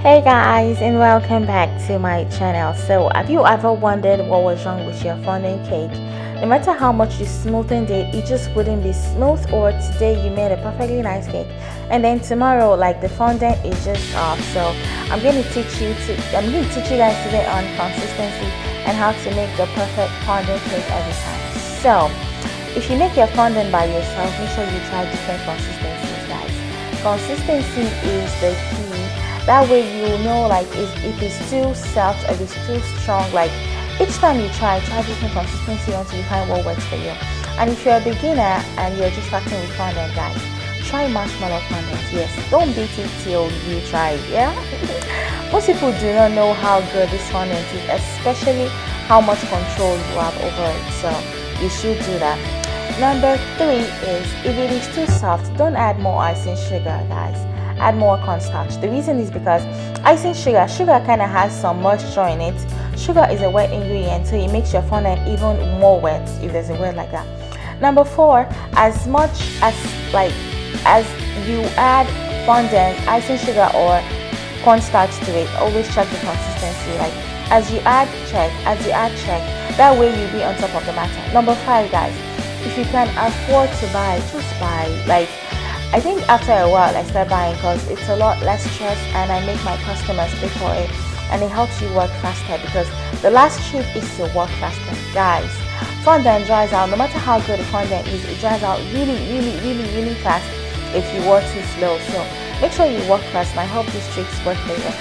Hey guys, and welcome back to my channel. So have you ever wondered what was wrong with your fondant cake? No matter how much you smoothened it just wouldn't be smooth, or today you made a perfectly nice cake and then tomorrow like the fondant is just off. So I'm going to teach you guys today on consistency and how to make the perfect fondant cake every time. So if you make your fondant by yourself, make sure you try different consistencies, guys. Consistency is the key. That way you know, like, if it's too soft or if it's too strong. Like, each time you try different consistency until you find what works for you. And if you're a beginner and you're just starting with fondant, guys, try marshmallow fondant. Yes, don't beat it till you try it. Yeah. Most people do not know how good this fondant is, especially how much control you have over it. So you should do that. Number 3 is, if it is too soft, don't add more icing sugar, guys. Add more cornstarch. The reason is because icing sugar kind of has some moisture in it. Sugar is a wet ingredient, so it makes your fondant even more wet, if there's a word like that. Number 4, as much as you add fondant, icing sugar or cornstarch to it, always check the consistency. Like, as you add, check. That way you'll be on top of the matter. Number 5, guys, if you can afford to buy, just buy. Like, I think after a while I start buying because it's a lot less stress and I make my customers pay for it, and it helps you work faster because the last trick is to work faster, guys. Fondant dries out. No matter how good the fondant is, it dries out really fast if you work too slow. So make sure you work fast, and I hope these tricks work for you.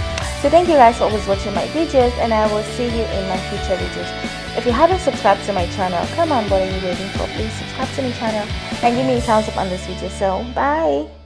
So thank you guys for always watching my videos, and I will see you in my future videos. If you haven't subscribed to my channel, come on, what are you waiting for? Please subscribe to my channel and give me a thumbs up on this video. So bye.